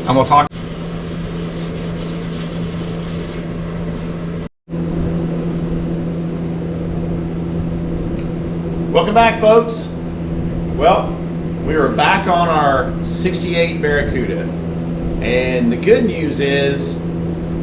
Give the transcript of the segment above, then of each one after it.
I'm gonna talk. Welcome back, folks. Well, we are back on our 68 Barracuda. And the good news is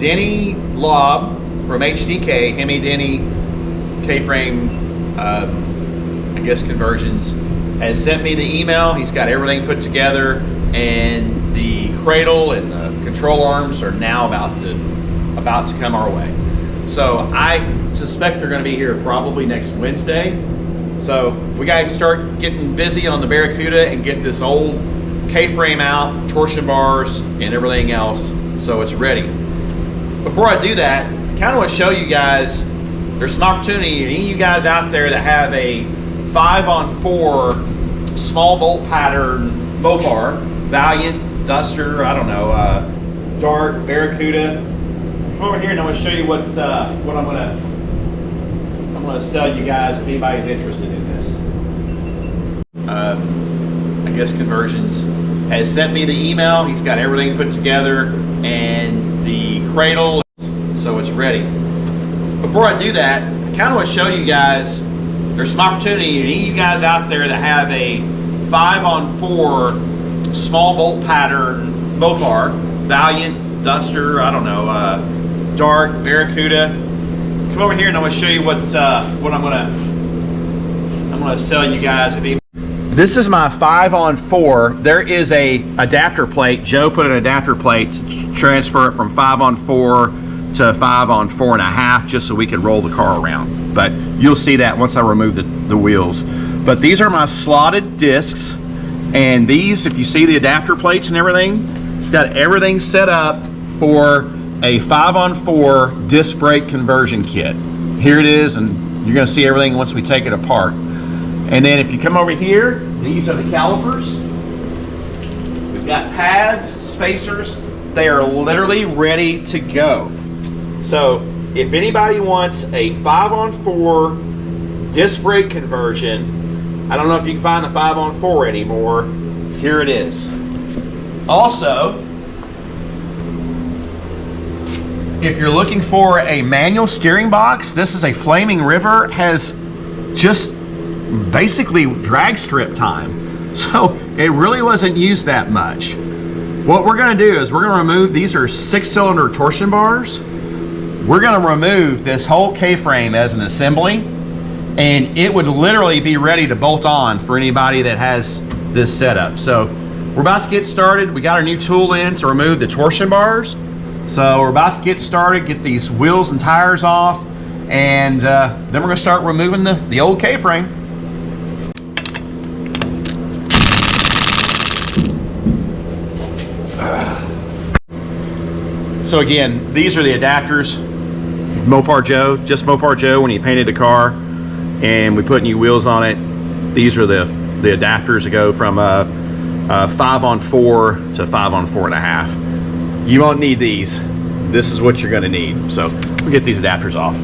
Denny Lobb from HDK, Hemi Denny K-frame, I guess conversions, has sent me the email. He's got everything put together, and the cradle and the control arms are now about to come our way. So I suspect they're going to be here probably next Wednesday. So we got to start getting busy on the Barracuda and get this old K-frame out, torsion bars, and everything else, so it's ready. Before I do that, I kind of want to show you guys, there's some opportunity, any of you guys out there that have a 5x4 small bolt pattern Mopar, Valiant, Duster, I don't know, Dart, Barracuda. Come over here and I'm going to show you what I'm going to sell you guys if anybody's interested in this. I guess Conversions has sent me the email. He's got everything put together and the cradle, so it's ready. Before I do that, I kind of want to show you guys, there's some opportunity, any of you guys out there that have a 5x4 small bolt pattern Mopar, Valiant, Duster, I don't know, Dart, Barracuda. Come over here and I'm going to show you what I'm going to sell you guys. This is my 5x4. There is a adapter plate. Joe put an adapter plate to transfer it from 5x4 to 5x4.5, just so we could roll the car around. But you'll see that once I remove the wheels. But these are my slotted discs, and these, if you see the adapter plates and everything, it's got everything set up for a 5x4 disc brake conversion kit. Here it is, and you're going to see everything once we take it apart. And then if you come over here, these are the calipers. We've got pads, spacers. They are literally ready to go. So if anybody wants a 5x4 disc brake conversion, I don't know if you can find the 5x4 anymore, here it is. Also, if you're looking for a manual steering box, this is a Flaming River. It has just basically drag strip time. So it really wasn't used that much. What we're going to do is we're going to remove, these are 6-cylinder torsion bars. We're going to remove this whole K-frame as an assembly, and it would literally be ready to bolt on for anybody that has this setup. So we're about to get started. We got our new tool in to remove the torsion bars. So we're about to get started, get these wheels and tires off, and then we're going to start removing the old K-frame. So again, these are the adapters. Mopar Joe, just Mopar Joe when he painted the car, and we put new wheels on it. These are the adapters that go from 5x4 to 5x4.5. You won't need these. This is what you're going to need. So we'll get these adapters off.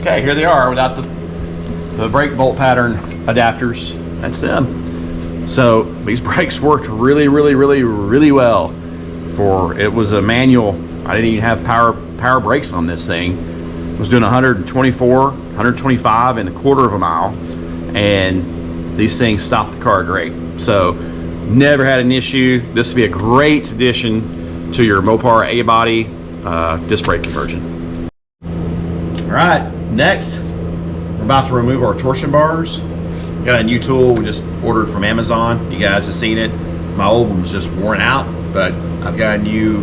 Okay, here they are without the brake bolt pattern adapters. That's them. So these brakes worked really well. It was a manual. I didn't even have power brakes on this thing. I was doing 124, 125 in a quarter of a mile, and these things stopped the car great. So never had an issue. This would be a great addition to your Mopar A-body disc brake conversion. All right, next we're about to remove our torsion bars. Got a new tool we just ordered from Amazon. You guys have seen it. My old one was just worn out, but I've got a new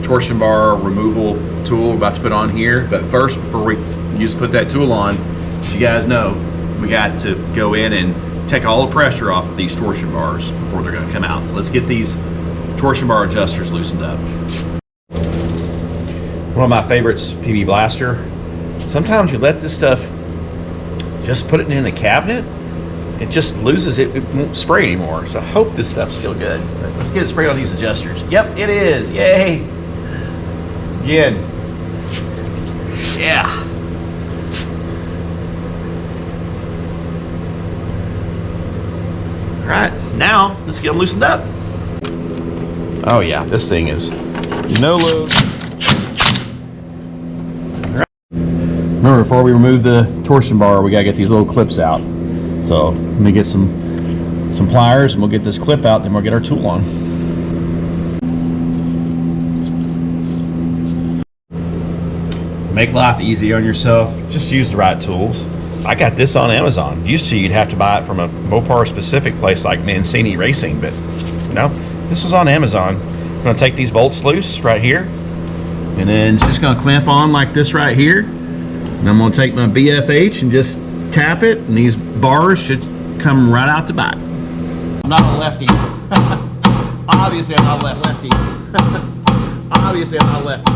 torsion bar removal tool we're about to put on here. But first, before we just put that tool on, as you guys know, we got to go in and take all the pressure off of these torsion bars before they're going to come out. So let's get these torsion bar adjusters loosened up. One of my favorites, PB Blaster. Sometimes you let this stuff, just put it in a cabinet, it just loses it won't spray anymore. So I hope this stuff's still good. But let's get it sprayed on these adjusters. Yep, it is. Yay. Again. Yeah. let's get them loosened up. Oh yeah, this thing is no load. All right. Remember, before we remove the torsion bar, we gotta get these little clips out. So let me get some pliers and we'll get this clip out, then we'll get our tool on. Make life easy on yourself, just use the right tools. I got this on Amazon. Used to, you'd have to buy it from a Mopar specific place like Mancini Racing, but no, this was on Amazon. I'm gonna take these bolts loose right here, and then it's just gonna clamp on like this right here. And I'm gonna take my BFH and just tap it, and these bars should come right out the back. I'm not a lefty. Obviously I'm not a lefty. Obviously I'm not a lefty.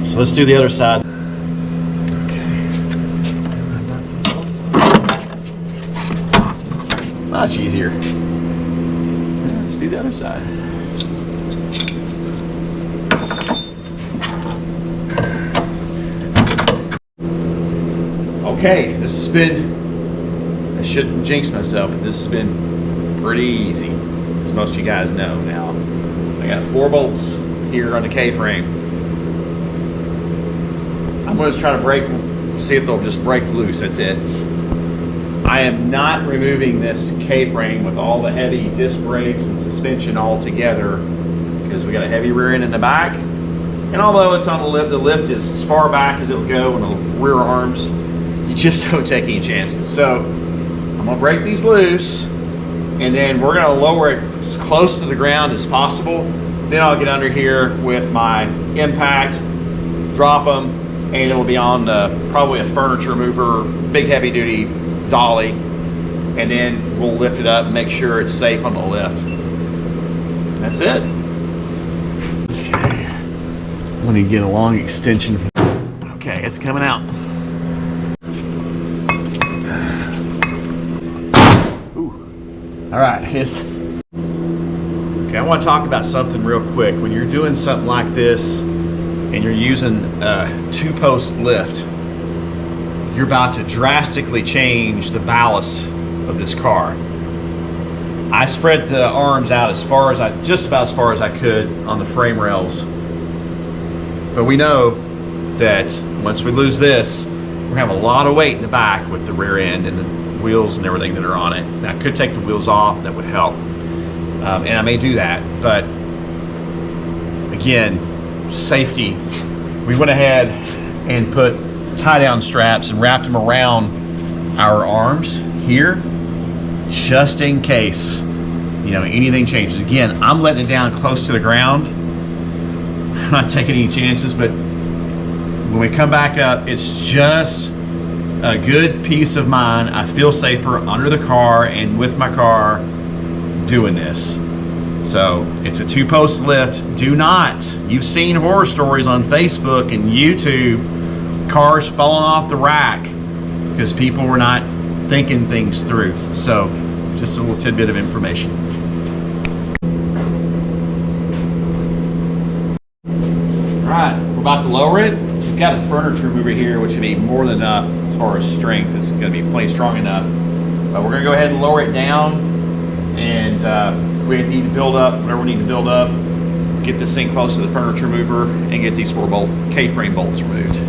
So let's do the other side. Okay. Much easier. Let's do the other side. Okay, this has been, I shouldn't jinx myself, but this has been pretty easy, as most of you guys know now. I got 4 bolts here on the K-frame. I'm going to try to break, see if they'll just break loose, that's it. I am not removing this K-frame with all the heavy disc brakes and suspension all together because we got a heavy rear end in the back. And although it's on the lift is as far back as it'll go in the rear arms, you just don't take any chances. So I'm going to break these loose, and then we're going to lower it as close to the ground as possible. Then I'll get under here with my impact, drop them, and it'll be on probably a furniture mover, big heavy duty dolly, and then we'll lift it up and make sure it's safe on the lift. And that's it. Okay, I'm gonna get a long extension. Okay, it's coming out. Ooh. All right, okay, I want to talk about something real quick. When you're doing something like this, and you're using a 2-post lift, you're about to drastically change the ballast of this car. I spread the arms out just about as far as I could on the frame rails. But we know that once we lose this, we're gonna have a lot of weight in the back with the rear end and the wheels and everything that are on it. Now, I could take the wheels off, that would help. And I may do that, but again, safety, we went ahead and put tie down straps and wrapped them around our arms here just in case anything changes. Again, I'm letting it down close to the ground. I'm not taking any chances, but when we come back up, it's just a good peace of mind. I feel safer under the car and with my car doing this. So it's a 2-post lift. Do not, you've seen horror stories on Facebook and YouTube, cars falling off the rack because people were not thinking things through. So just a little tidbit of information. All right, we're about to lower it. We've got a furniture mover here, which would be more than enough as far as strength. It's gonna be plenty strong enough. But we're gonna go ahead and lower it down, and we need to build up whatever we need to build up, get this thing close to the furniture mover, and get these 4-bolt K-frame bolts removed.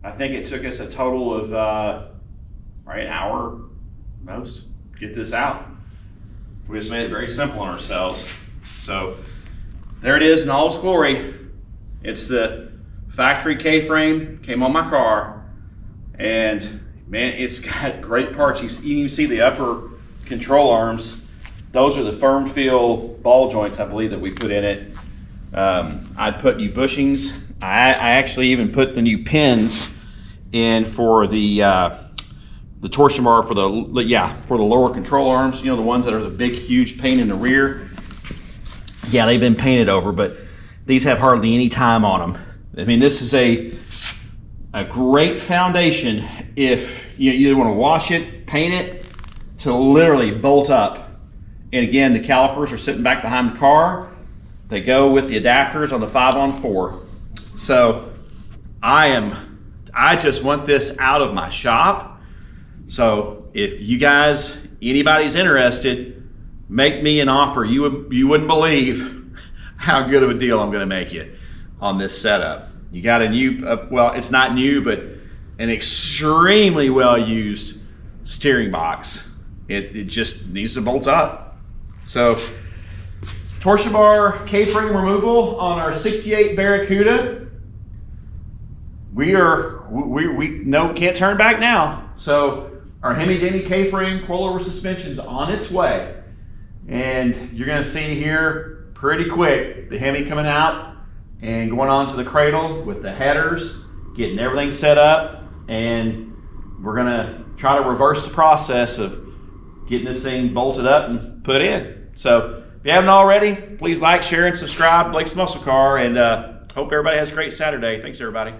I think it took us a total of an hour most to get this out. We just made it very simple on ourselves. So there it is in all its glory. It's the factory K-frame, came on my car, and man, it's got great parts. You can even see the upper control arms. Those are the firm feel ball joints, I believe, that we put in it. I put new bushings. I actually even put the new pins in for the torsion bar for the lower control arms. You know, the ones that are the big, huge paint in the rear. Yeah, they've been painted over, but these have hardly any time on them. I mean, this is a great foundation if you either want to wash it, paint it, to literally bolt up. And again, the calipers are sitting back behind the car. They go with the adapters on the 5-on-4. So I just want this out of my shop. So if you guys, anybody's interested, make me an offer. You wouldn't believe how good of a deal I'm going to make you on this setup. You got a new, well, it's not new, but an extremely well used steering box. It just needs to bolt up. So torsion bar K-frame removal on our 68 Barracuda. We can't turn back now. So our Hemi-Denny K-frame coilover suspension's on its way. And you're gonna see here pretty quick the Hemi coming out and going on to the cradle with the headers, getting everything set up, and we're gonna try to reverse the process of getting this thing bolted up and put in. So if you haven't already, please like, share, and subscribe. Blake's Muscle Car, and hope everybody has a great Saturday. Thanks, everybody.